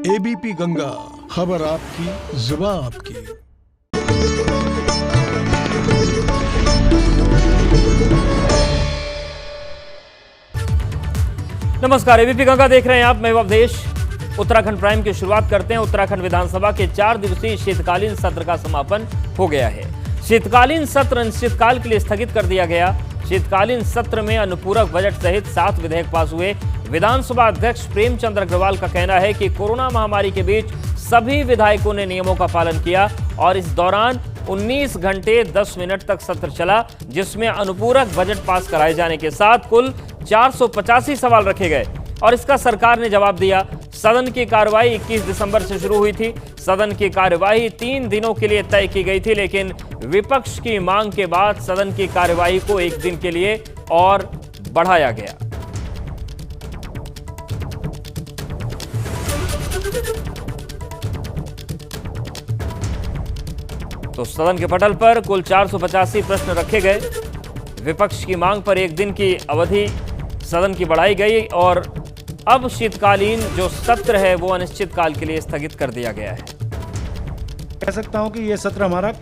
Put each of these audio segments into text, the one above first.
ABP Ganga, खबर आपकी, जुबान आपकी। नमस्कार, एबीपी गंगा देख रहे हैं आप। मैं अवधेश। उत्तराखंड प्राइम की शुरुआत करते हैं। उत्तराखंड विधानसभा के 4 दिवसीय शीतकालीन सत्र का समापन हो गया है। शीतकालीन सत्र अनिश्चितकाल के लिए स्थगित कर दिया गया। शीतकालीन सत्र में अनुपूरक बजट सहित 7 विधेयक पास हुए। विधानसभा अध्यक्ष प्रेमचंद अग्रवाल का कहना है कि कोरोना महामारी के बीच सभी विधायकों ने नियमों का पालन किया और इस दौरान 19 घंटे 10 मिनट तक सत्र चला, जिसमें अनुपूरक बजट पास कराए जाने के साथ कुल 485 सवाल रखे गए और इसका सरकार ने जवाब दिया। सदन की कार्रवाई 21 दिसंबर से शुरू हुई थी। सदन की कार्यवाही 3 दिनों के लिए तय की गई थी, लेकिन विपक्ष की मांग के बाद सदन की कार्यवाही को 1 दिन के लिए और बढ़ाया गया। तो सदन के पटल पर कुल 485 प्रश्न रखे गए। विपक्ष की मांग पर 1 दिन की अवधि सदन की बढ़ाई गई और अब शीतकालीन जो सत्र है वो अनिश्चितकाल के लिए स्थगित कर दिया गया है। कह सकता हूं कि ये सत्र हमारा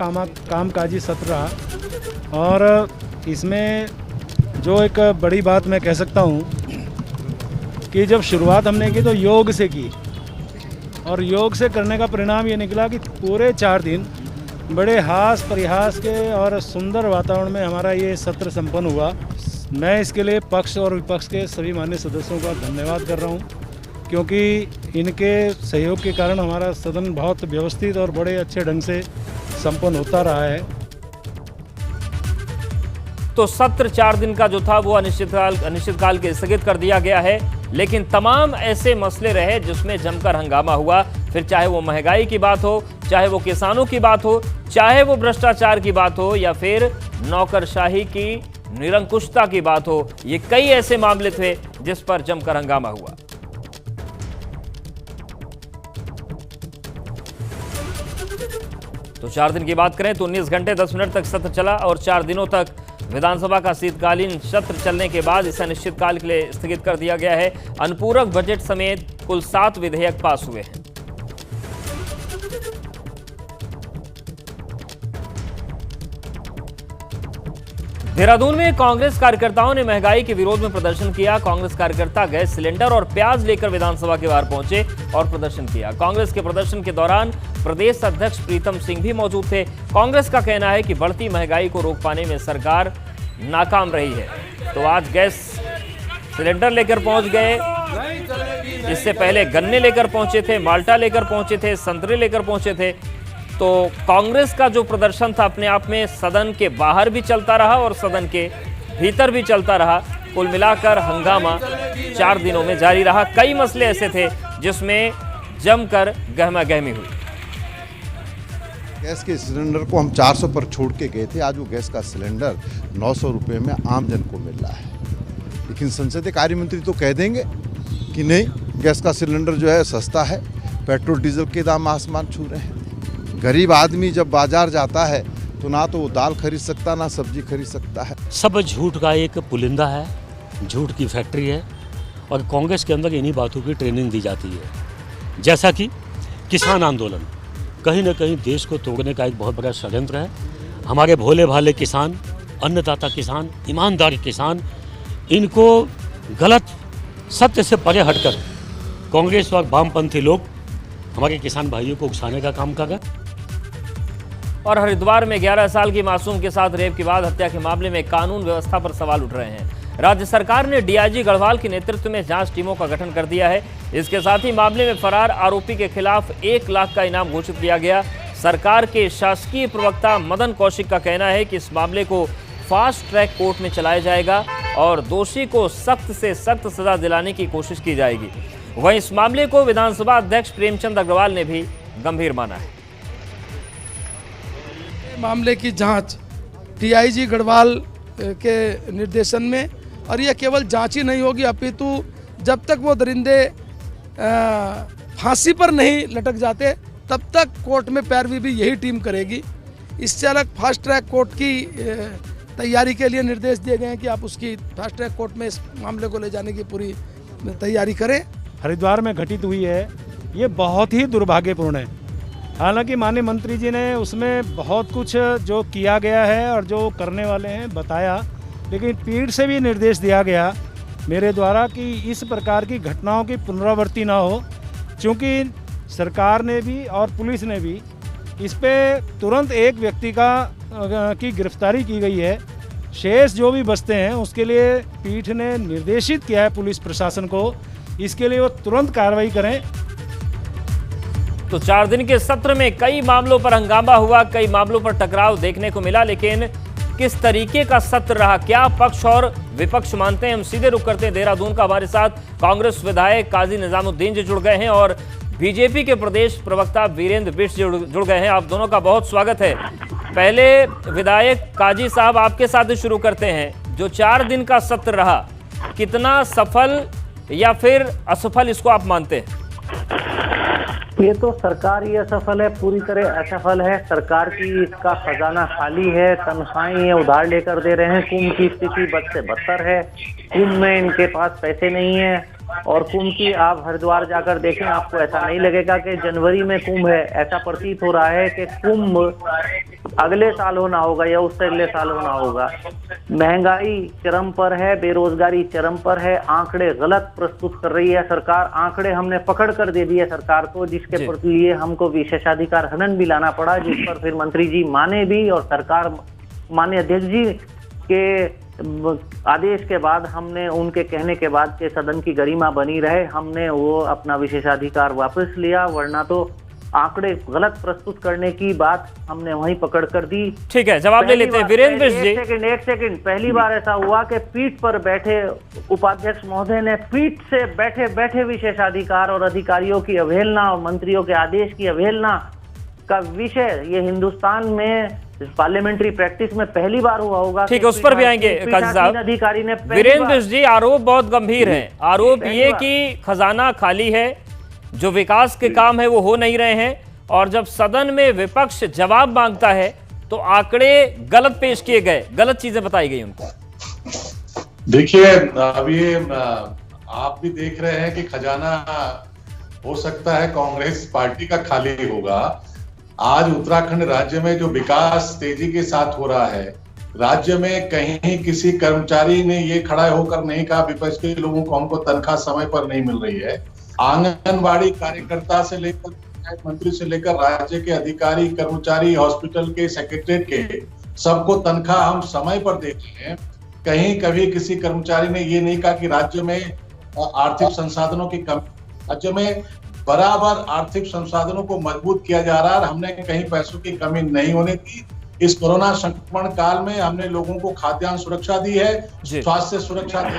कामकाजी सत्र रहा और इसमें जो एक बड़ी बात मैं कह सकता हूं कि जब शुरुआत हमने की तो योग से की और योग से करने का परिणाम ये निकला कि पूरे 4 दिन बड़े हास परिहास के और सुंदर वातावरण में हमारा ये सत्र संपन्न हुआ। मैं इसके लिए पक्ष और विपक्ष के सभी मान्य सदस्यों का धन्यवाद कर रहा हूं, क्योंकि इनके सहयोग के कारण हमारा सदन बहुत व्यवस्थित और बड़े अच्छे ढंग से संपन्न होता रहा है। तो सत्र 4 दिन का जो था वो अनिश्चितकाल के स्थगित कर दिया गया है, लेकिन तमाम ऐसे मसले रहे जिसमें जमकर हंगामा हुआ। फिर चाहे वो महंगाई की बात हो, चाहे वो किसानों की बात हो, चाहे वो भ्रष्टाचार की बात हो या फिर नौकरशाही की निरंकुशता की बात हो, ये कई ऐसे मामले थे जिस पर जमकर हंगामा हुआ। तो 4 दिन की बात करें तो 19 घंटे 10 मिनट तक सत्र चला और 4 दिनों तक विधानसभा का शीतकालीन सत्र चलने के बाद इसे अनिश्चितकाल के लिए स्थगित कर दिया गया है। अनुपूरक बजट समेत कुल 7 विधेयक पास हुए हैं। देहरादून में कांग्रेस कार्यकर्ताओं ने महंगाई के विरोध में प्रदर्शन किया। कांग्रेस कार्यकर्ता गैस सिलेंडर और प्याज लेकर विधानसभा के बाहर पहुंचे और प्रदर्शन किया। कांग्रेस के प्रदर्शन के दौरान प्रदेश अध्यक्ष प्रीतम सिंह भी मौजूद थे। कांग्रेस का कहना है कि बढ़ती महंगाई को रोक पाने में सरकार नाकाम रही है। तो आज गैस सिलेंडर लेकर पहुंच गए। इससे पहले गन्ने लेकर पहुंचे थे, माल्टा लेकर पहुंचे थे, संतरे लेकर पहुंचे थे। तो कांग्रेस का जो प्रदर्शन था अपने आप में सदन के बाहर भी चलता रहा और सदन के भीतर भी चलता रहा। कुल मिलाकर हंगामा 4 दिनों में जारी रहा। कई मसले ऐसे थे जिसमें जमकर गहमागहमी हुई। गैस के सिलेंडर को हम 400 पर छोड़ के गए थे। आज वो गैस का सिलेंडर 900 रुपये में आम जन को मिल रहा है। लेकिन संसदीय कार्य मंत्री तो कह देंगे कि नहीं, गैस का सिलेंडर जो है सस्ता है, पेट्रोल डीजल के दाम आसमान छू रहे हैं। गरीब आदमी जब बाजार जाता है तो ना तो वो दाल खरीद सकता, ना सब्जी खरीद सकता है। सब झूठ का एक पुलिंदा है, झूठ की फैक्ट्री है और कांग्रेस के अंदर इन्हीं बातों की ट्रेनिंग दी जाती है। जैसा कि किसान आंदोलन कहीं ना कहीं देश को तोड़ने का एक बहुत बड़ा षड्यंत्र है। हमारे भोले भाले किसान, अन्नदाता किसान, ईमानदार किसान, इनको गलत सत्य से परे हटकर कांग्रेस और वामपंथी लोग हमारे किसान भाइयों को उकसाने का काम कर रहे हैं। और हरिद्वार में 11 साल की मासूम के साथ रेप के बाद हत्या के मामले में कानून व्यवस्था पर सवाल उठ रहे हैं। राज्य सरकार ने डीआईजी गढ़वाल के नेतृत्व में जांच टीमों का गठन कर दिया है। इसके साथ ही मामले में फरार आरोपी के खिलाफ 1 लाख का इनाम घोषित किया गया। सरकार के शासकीय प्रवक्ता मदन कौशिक का कहना है कि इस मामले को फास्ट ट्रैक कोर्ट में चलाया जाएगा और दोषी को सख्त से सख्त सजा दिलाने की कोशिश की जाएगी। वहीं इस मामले को विधानसभा अध्यक्ष प्रेमचंद अग्रवाल ने भी गंभीर माना है। मामले की जांच डीआईजी गढ़वाल के निर्देशन में, और यह केवल जांच ही नहीं होगी अपितु जब तक वो दरिंदे फांसी पर नहीं लटक जाते तब तक कोर्ट में पैरवी भी यही टीम करेगी। इससे अलग फास्ट ट्रैक कोर्ट की तैयारी के लिए निर्देश दिए गए हैं कि आप उसकी फास्ट ट्रैक कोर्ट में इस मामले को ले जाने की पूरी तैयारी करें। हरिद्वार में घटित हुई है ये बहुत ही दुर्भाग्यपूर्ण है। हालांकि माननीय मंत्री जी ने उसमें बहुत कुछ जो किया गया है और जो करने वाले हैं बताया, लेकिन पीठ से भी निर्देश दिया गया मेरे द्वारा कि इस प्रकार की घटनाओं की पुनरावृत्ति ना हो, क्योंकि सरकार ने भी और पुलिस ने भी इस पे तुरंत एक व्यक्ति की गिरफ्तारी की गई है। शेष जो भी बचते हैं उसके लिए पीठ ने निर्देशित किया है पुलिस प्रशासन को, इसके लिए वो तुरंत कार्रवाई करें। तो 4 दिन के सत्र में कई मामलों पर हंगामा हुआ, कई मामलों पर टकराव देखने को मिला, लेकिन किस तरीके का सत्र रहा, क्या पक्ष और विपक्ष मानते हैं, हम सीधे रुख करते हैं देहरादून का। हमारे साथ कांग्रेस विधायक काजी निजामुद्दीन जी जुड़ गए हैं और बीजेपी के प्रदेश प्रवक्ता वीरेंद्र बिष्ट जुड़ गए हैं। आप दोनों का बहुत स्वागत है। पहले विधायक काजी साहब आपके साथ शुरू करते हैं। जो 4 दिन का सत्र रहा, कितना सफल या फिर असफल इसको आप मानते हैं? ये तो सरकार ही असफल है, पूरी तरह असफल है। सरकार की इसका खजाना खाली है, तनख्वाहें ये उधार लेकर दे रहे हैं। कुंभ की स्थिति बद से बदतर है। कुंभ में इनके पास पैसे नहीं है और कुंभ की आप हरिद्वार जाकर देखें, आपको ऐसा नहीं लगेगा कि जनवरी में कुंभ है। ऐसा प्रतीत हो रहा है कि कुंभ अगले साल होना होगा या उससे अगले साल होना होगा। महंगाई चरम पर है, बेरोजगारी चरम पर है, आंकड़े गलत प्रस्तुत कर रही है सरकार। आंकड़े हमने पकड़ कर दे दिए सरकार को, जिसके प्रति लिए हमको विशेषाधिकार हनन भी लाना पड़ा, जिस पर फिर मंत्री जी माने भी और सरकार माननीय अध्यक्ष जी के आदेश के बाद, हमने उनके कहने के बाद के सदन की गरिमा बनी रहे, हमने वो अपना विशेषाधिकार वापस लिया। वरना तो आंकड़े गलत प्रस्तुत करने की बात हमने वहीं पकड़ कर दी। ठीक है, जवाब ले लेते हैं वीरेंद्र बिष्ट जी। एक सेकंड, पहली बार ऐसा हुआ कि पीठ पर बैठे उपाध्यक्ष महोदय ने पीठ से बैठे बैठे विशेषाधिकार और अधिकारियों की अवहेलना और मंत्रियों के आदेश की अवहेलना का विषय, ये हिंदुस्तान में पार्लियामेंट्री प्रैक्टिस में पहली बार हुआ होगा। ठीक है, उस पर भी आएंगे काजी साहब। अधिकारी ने वीरेंद्र बिष्ट जी, आरोप बहुत गंभीर है। आरोप ये कि खजाना खाली है, जो विकास के काम है वो हो नहीं रहे हैं, और जब सदन में विपक्ष जवाब मांगता है तो आंकड़े गलत पेश किए गए, गलत चीजें बताई गई उनको। देखिए, अब ये आप भी देख रहे हैं कि खजाना हो सकता है कांग्रेस पार्टी का खाली होगा। आज उत्तराखंड राज्य में जो विकास तेजी के साथ हो रहा है, राज्य में कहीं किसी कर्मचारी ने ये खड़ा होकर नहीं कहा विपक्ष के लोगों को हमको तनख्वाह समय पर नहीं मिल रही है। आंगनबाड़ी कार्यकर्ता से लेकर पंचायत मंत्री से लेकर राज्य के अधिकारी कर्मचारी, हॉस्पिटल के सेक्रेटरी के, सबको तनख्वाह हम समय पर देते हैं। कहीं कभी किसी कर्मचारी ने ये नहीं कहा कि राज्य में आर्थिक संसाधनों की कमी। राज्य में बराबर आर्थिक संसाधनों को मजबूत किया जा रहा है और हमने कहीं पैसों की कमी नहीं होने दी। इस कोरोना संक्रमण काल में हमने लोगों को खाद्यान्न सुरक्षा दी है, स्वास्थ्य सुरक्षा देने।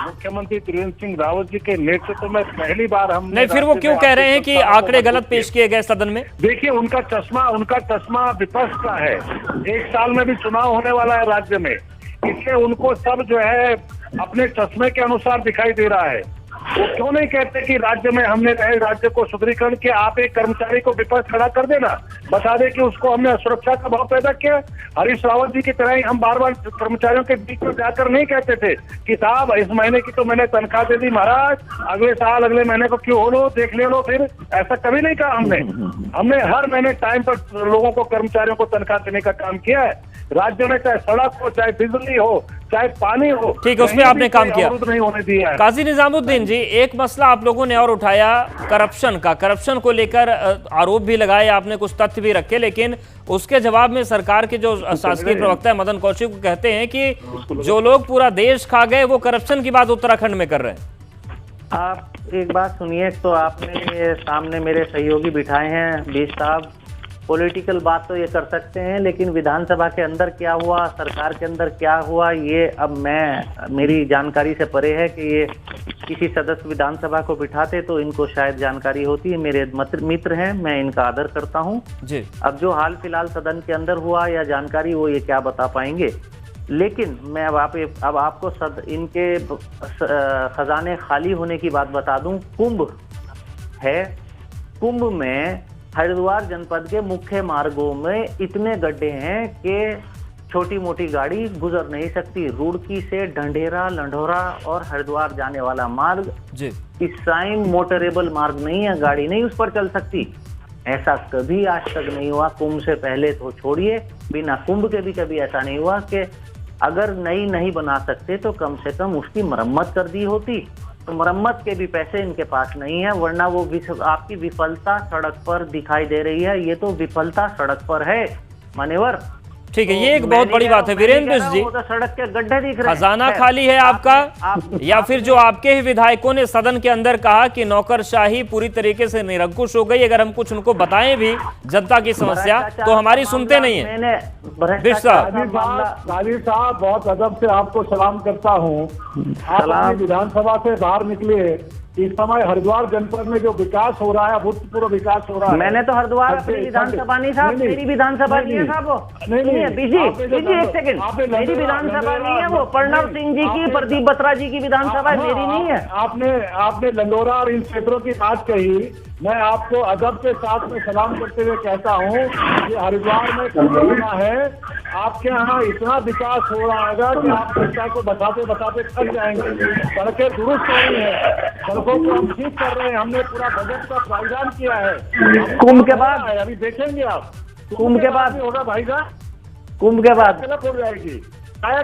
मुख्यमंत्री त्रिवेंद्र सिंह रावत जी के नेतृत्व में पहली बार हम नहीं, फिर वो क्यों कह रहे हैं कि आंकड़े गलत पेश किए गए सदन में? देखिए, उनका चश्मा विपक्ष का है। 1 साल में भी चुनाव होने वाला है राज्य में, इसलिए उनको सब जो है अपने चश्मे के अनुसार दिखाई दे रहा है। वो क्यों नहीं कहते कि राज्य में हमने राज्य को सुदृढ़ीकरण किया, आप एक कर्मचारी को विपक्ष खड़ा कर देना, बता दे कि उसको हमने असुरक्षा का भाव पैदा किया। हरीश रावत जी की तरह ही हम बार बार कर्मचारियों के बीच में जाकर नहीं कहते थे कि साहब इस महीने की तो मैंने तनख्वाह दे दी महाराज, अगले साल अगले महीने को क्यों हो लो, देख ले लो। फिर ऐसा कभी नहीं कहा हमने हर महीने टाइम पर लोगों को, कर्मचारियों को तनख्वाह देने का काम किया है। राज्य में चाहे सड़क हो, चाहे बिजली हो, चाहे पानी हो, ठीक है, उसमें आपने काम किया। नहीं होने दिया है। काजी निजामुद्दीन जी, एक मसला आप लोगों ने और उठाया करप्शन का। करप्शन को लेकर आरोप भी लगाए आपने, कुछ तथ्य भी रखे, लेकिन उसके जवाब में सरकार के जो शासकीय प्रवक्ता है मदन कौशिक कहते हैं कि जो लोग पूरा देश खा गए वो करप्शन की बात उत्तराखंड में कर रहे हैं। आप एक बात सुनिए, तो आपने सामने मेरे सहयोगी बिठाए हैं बिष्ट साहब। पॉलिटिकल बात तो ये कर सकते हैं, लेकिन विधानसभा के अंदर क्या हुआ, सरकार के अंदर क्या हुआ, ये अब मेरी जानकारी से परे है कि ये किसी सदस्य विधानसभा को बिठाते तो इनको शायद जानकारी होती है। मेरे मित्र हैं, मैं इनका आदर करता हूं जी। अब जो हाल फिलहाल सदन के अंदर हुआ या जानकारी, वो ये क्या बता पाएंगे। लेकिन मैं अब आपको इनके खजाने खाली होने की बात बता दूं। कुंभ है, कुंभ में हरिद्वार जनपद के मुख्य मार्गों में इतने गड्ढे हैं कि छोटी मोटी गाड़ी गुजर नहीं सकती। रुड़की से ढंढेरा, लंढोरा और हरिद्वार जाने वाला मार्ग, प्राइम मोटरेबल मार्ग नहीं है, गाड़ी नहीं उस पर चल सकती। ऐसा कभी आज तक नहीं हुआ। कुंभ से पहले तो छोड़िए, बिना कुंभ के भी कभी ऐसा नहीं हुआ कि अगर नई नहीं बना सकते तो कम से कम उसकी मरम्मत कर दी होती। तो मरम्मत के भी पैसे इनके पास नहीं है, वरना वो आपकी विफलता सड़क पर दिखाई दे रही है। ये तो विफलता सड़क पर है मान्यवर। ठीक है, ये एक बहुत बड़ी बात है वीरेंद्र जी। तो सड़क के गड्ढे दिख रहे हैं। खजाना खाली है आपका, या फिर जो आपके ही विधायकों ने सदन के अंदर कहा कि नौकरशाही पूरी तरीके से निरंकुश हो गई। अगर हम कुछ उनको बताएं भी जनता की समस्या तो हमारी सुनते नहीं है। गाजी साहब बहुत अदब से आपको सलाम करता हूँ। आप अपनी विधानसभा से बाहर निकले। इस समय हरिद्वार जनपद में जो विकास हो रहा है, अभूतपूर्व विकास हो रहा है। मैंने तो हरिद्वार अपनी विधानसभा नहीं साहब, मेरी विधानसभा नहीं है साहब वो। नहीं बीजी एक सेकंड, मेरी विधानसभा नहीं है वो। प्रणव सिंह जी की, प्रदीप बत्रा जी की विधानसभा मेरी नहीं है। आपने लंडोरा और इन क्षेत्रों की बात कही। मैं आपको अदब के साथ में सलाम करते हुए कहता हूँ कि हरिद्वार में करना है। आपके यहाँ इतना विकास हो रहा है कि आप जनता को बताते बताते थक जाएंगे। सड़कें दुरुस्त हो रही है, सड़कों को हम ठीक कर रहे हैं। हमने पूरा बजट का प्रावधान किया है। कुंभ के बाद अभी देखेंगे आप, कुंभ के बाद होगा भाई साहब, कुंभ के बाद कलप हो जाएगी।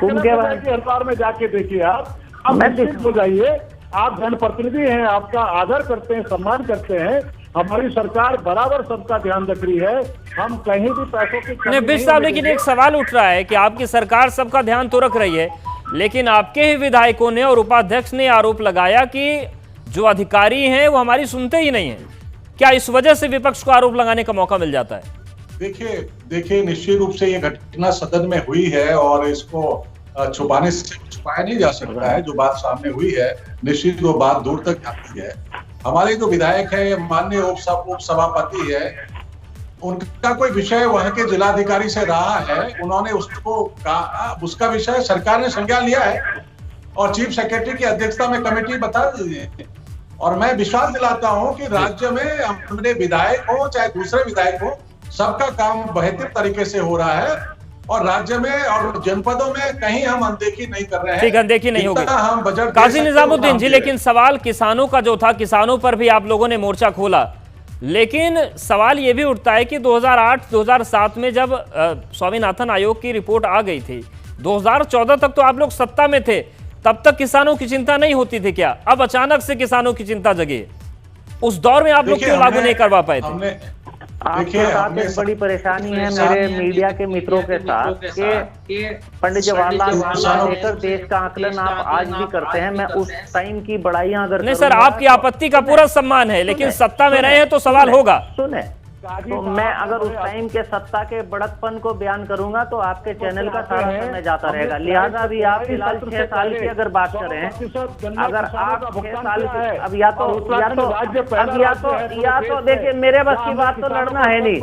कुंभ के बाद हरिद्वार में जाके देखिए आप निश्चित हो जाइए। आप जनप्रतिनिधि हैं, आपका आदर करते हैं, सम्मान करते हैं। हमारी सरकार बराबर सबका ध्यान रख रही है। हम कहीं भी पैसों की नहीं बिश साहब, लेकिन एक सवाल उठ रहा है कि आपकी सरकार सबका ध्यान तो रख रही है, लेकिन आपके ही विधायकों ने और उपाध्यक्ष ने आरोप लगाया कि जो अधिकारी हैं वो हमारी सुनते ही नहीं है। क्या इस वजह से विपक्ष को आरोप लगाने का मौका मिल जाता है? देखिए निश्चित रूप से ये घटना सदन में हुई है और इसको छुपाने से छुपाया नहीं जा सकता है। जो बात सामने हुई है निश्चित वो बात दूर तक जाती है। हमारे जो विधायक है, माननीय उप सभापति है, उनका कोई विषय वहां के जिलाधिकारी से रहा है। उन्होंने उसको कहा, उसका विषय सरकार ने संज्ञान लिया है और चीफ सेक्रेटरी की अध्यक्षता में कमेटी बता दी है। और मैं विश्वास दिलाता हूं कि राज्य में अपने विधायक हो चाहे दूसरे विधायक हो, सबका काम बेहतर तरीके से हो रहा है और राज्य में और जनपदों में कहीं हम अनदेखी नहीं कर रहे हैं। ठीक, अनदेखी नहीं होगी। हम बजट काजी निजामुद्दीन जी, लेकिन सवाल किसानों का जो था, किसानों पर भी आप लोगों ने मोर्चा खोला, लेकिन सवाल यह भी उठता है कि 2008-2007 में जब स्वामीनाथन आयोग की रिपोर्ट आ गई थी, 2014 तक तो आप लोग सत्ता में थे, तब तक किसानों की चिंता नहीं होती थी क्या? अब अचानक से किसानों की चिंता जगी। उस दौर में आप लोग क्यों लागू नहीं करवा पाए थे? आपके साथ एक बड़ी परेशानी है मेरे मीडिया के मित्रों के साथ कि पंडित जवाहरलाल नेहरू लेकर देश का आकलन आप आज भी करते हैं। मैं उस टाइम की बड़ाइयां अगर नहीं सर, आपकी आपत्ति का पूरा सम्मान है, लेकिन सत्ता में रहे हैं तो सवाल होगा। सुने, तो मैं अगर उस टाइम के सत्ता के बड़कपन को बयान करूंगा तो आपके चैनल का सारा समय जाता रहेगा। लिहाजा अभी आप फिलहाल 6 साल की अगर बात करें, अगर आप 6 साल की, अब या तो देखिए मेरे बस की बात तो लड़ना है नहीं।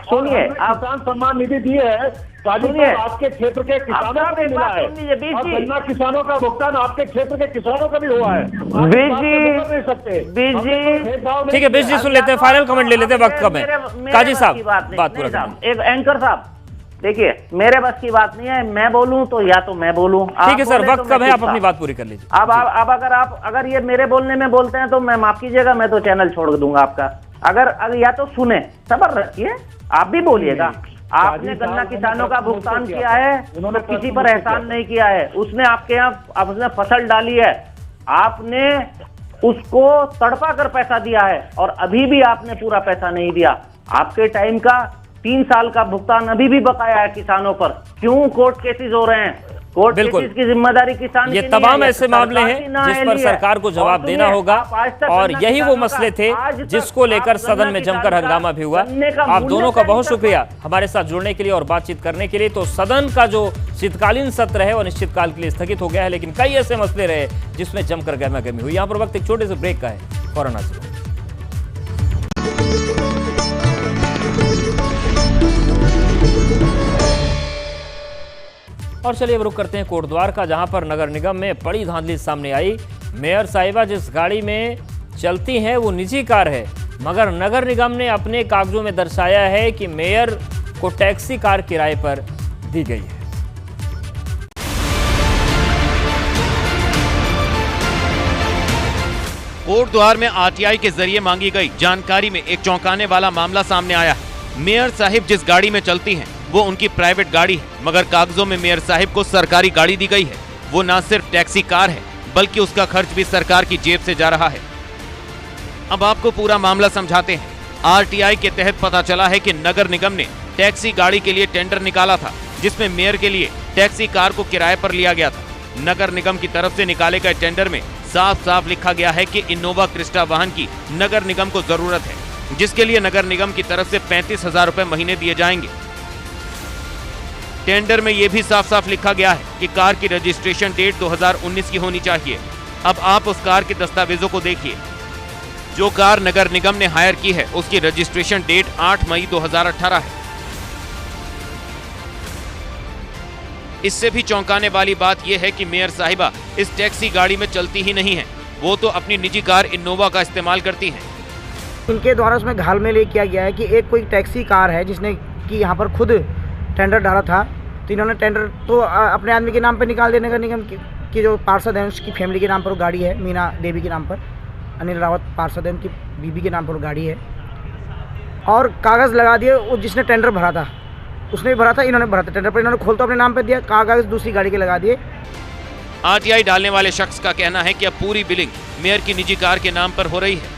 सुनिए आप किसान सम्मान निधि दी है, सुनिए आपके क्षेत्र के किसानों को मिला है और गन्ना किसानों का भुगतान आपके क्षेत्र के किसानों का भी हुआ है। ठीक है बिश जी, सुन लेते हैं, फाइनल कमेंट ले लेते हैं, वक्त कम है। काजी साहब बात पूरा करें। एक एंकर साहब देखिए, मेरे बस की बात नहीं है, मैं बोलूं तो या तो मैं बोलूं। ठीक है सर, वक्त कम है, आप अपनी बात पूरी कर लीजिए। अब अगर ये मेरे बोलने में बोलते हैं तो मैं माफ कीजिएगा, मैं तो चैनल छोड़ दूंगा आपका। अगर या तो सुने, सब्र रखिए, आप भी बोलिएगा। आपने गन्ना किसानों का भुगतान किया है, उन्होंने किसी पर एहसान नहीं किया है। उसने आपके यहाँ उसने फसल डाली है, आपने उसको तड़पा कर पैसा दिया है और अभी भी आपने पूरा पैसा नहीं दिया। आपके टाइम का 3 साल का भुगतान अभी भी बकाया है किसानों पर। क्यों कोर्ट केसेस हो रहे हैं? कोर्ट केसेस की जिम्मेदारी किसान ये तमाम ऐसे मामले हैं जिस पर सरकार को जवाब देना होगा और यही वो मसले थे जिसको लेकर सदन में जमकर हंगामा भी हुआ। आप दोनों का बहुत शुक्रिया हमारे साथ जुड़ने के लिए और बातचीत करने के लिए। तो सदन का जो शीतकालीन सत्र है वो अनिश्चितकाल के लिए स्थगित हो गया है, लेकिन कई ऐसे मसले रहे जिसमें जमकर गहमागहमी हुई। यहाँ पर वक्त एक छोटे से ब्रेक का है, फौरन हाजिर। और चलिए अब रुक करते हैं कोटद्वार का, जहां पर नगर निगम में बड़ी धांधली सामने आई। मेयर साहिबा जिस गाड़ी में चलती हैं वो निजी कार है, मगर नगर निगम ने अपने कागजों में दर्शाया है कि मेयर को टैक्सी कार किराए पर दी गई है। कोटद्वार में आरटीआई के जरिए मांगी गई जानकारी में एक चौंकाने वाला मामला सामने आया है। मेयर साहिब जिस गाड़ी में चलती हैं, वो उनकी प्राइवेट गाड़ी है, मगर कागजों में मेयर साहिब को सरकारी गाड़ी दी गई है। वो न सिर्फ टैक्सी कार है, बल्कि उसका खर्च भी सरकार की जेब से जा रहा है। अब आपको पूरा मामला समझाते हैं। आरटीआई के तहत पता चला है कि नगर निगम ने टैक्सी गाड़ी के लिए टेंडर निकाला था, जिसमें मेयर के लिए टैक्सी कार को किराए पर लिया गया था। नगर निगम की तरफ से निकाले गए टेंडर में साफ साफ लिखा गया है कि इनोवा क्रिस्टा वाहन की नगर निगम को जरूरत है, जिसके लिए नगर निगम की तरफ से 35,000 रुपए महीने दिए जाएंगे। टेंडर में यह भी साफ साफ लिखा गया है कि कार की रजिस्ट्रेशन डेट 2019 की होनी चाहिए। अब आप उस कार के दस्तावेजों को देखिए। जो कार नगर निगम ने हायर की है, उसकी रजिस्ट्रेशन डेट 8 मई 2018 है। इससे भी चौंकाने वाली बात यह है कि मेयर साहिबा इस टैक्सी गाड़ी में चलती ही नहीं है, वो तो अपनी निजी कार इनोवा का इस्तेमाल करती हैं। इनके द्वारा उसमें घालमेल ये किया गया है कि एक कोई टैक्सी कार है जिसने कि यहाँ पर खुद टेंडर डाला था, तो इन्होंने टेंडर तो अपने आदमी के नाम पर निकाल देने का निगम की जो पार्षद है उसकी फैमिली के नाम पर वो गाड़ी है, मीना देवी के नाम पर, अनिल रावत पार्षद है, उनकी बीबी के नाम पर वो गाड़ी है, और कागज़ लगा दिए। वो जिसने टेंडर भरा था उसने भी भरा था, इन्होंने भरा था टेंडर पर, इन्होंने खोल तो अपने नाम पर दिया, कागज़ दूसरी गाड़ी के लगा दिए। आरटीआई डालने वाले शख्स का कहना है कि अब पूरी बिलिंग मेयर की निजी कार के नाम पर हो रही है,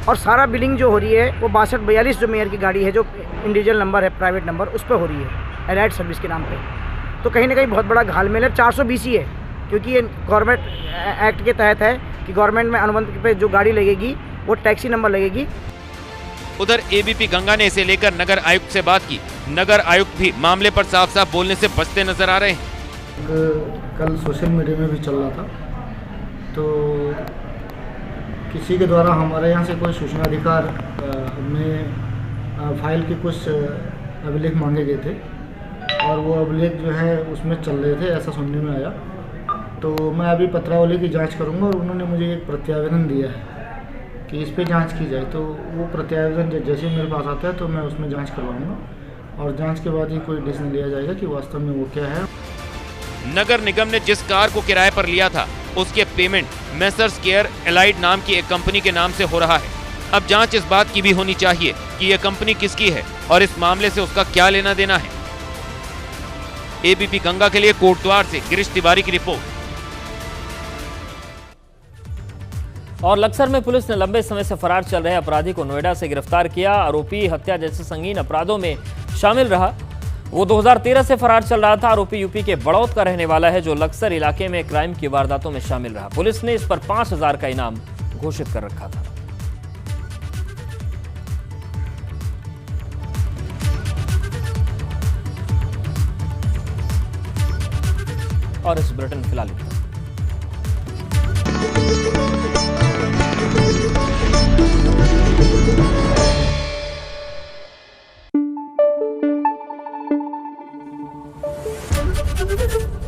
और सारा बिलिंग जो हो रही है वो 6242 जो मेयर की गाड़ी है, जो इंडिविजुअल नंबर है, प्राइवेट नंबर, उस पर हो रही है, एलाइड सर्विस के नाम पे। तो कहीं ना कहीं बहुत बड़ा घालमेल है। 420 ही है, क्योंकि ये गवर्नमेंट एक्ट के तहत है कि गवर्नमेंट में अनुबंध पे जो गाड़ी लगेगी वो टैक्सी नंबर लगेगी। उधर एबीपी गंगा ने इसे लेकर नगर आयुक्त से बात की। नगर आयुक्त भी मामले पर साफ साफ बोलने से बचते नजर आ रहे हैं। कल सोशल मीडिया में भी चल रहा था, तो किसी के द्वारा हमारे यहाँ से कोई सूचना अधिकार में फाइल के कुछ अभिलेख मांगे गए थे, और वो अभिलेख जो है उसमें चल रहे थे, ऐसा सुनने में आया। तो मैं अभी पत्रावली की जांच करूंगा, और उन्होंने मुझे एक प्रत्यावेदन दिया है कि इस पे जांच की जाए। तो वो प्रत्यावेदन जैसे मेरे पास आता है तो मैं उसमें जांच करवाऊंगा, और जांच के बाद ही कोई डिसीजन लिया जाएगा कि वास्तव में वो क्या है। नगर निगम ने जिस कार को किराए पर लिया था, उसके पेमेंट मेसर्स केयर एलाइड नाम की एक कंपनी के नाम से हो रहा है। अब जांच इस बात की भी होनी चाहिए कि यह कंपनी किसकी है और इस मामले से उसका क्या लेना देना है। एबीपी गंगा के लिए कोटद्वार से गिरीश तिवारी की रिपोर्ट। और लक्सर में पुलिस ने लंबे समय से फरार चल रहे अपराधी को नोएडा से गिरफ्तार किया। आरोपी हत्या जैसे संगीन अपराधों में शामिल रहा। वो 2013 से फरार चल रहा था। आरोपी यूपी के बड़ौत का रहने वाला है, जो लक्सर इलाके में क्राइम की वारदातों में शामिल रहा। पुलिस ने इस पर 5,000 का इनाम घोषित कर रखा था। और इस बुलेटिन फिलहाल Thank you.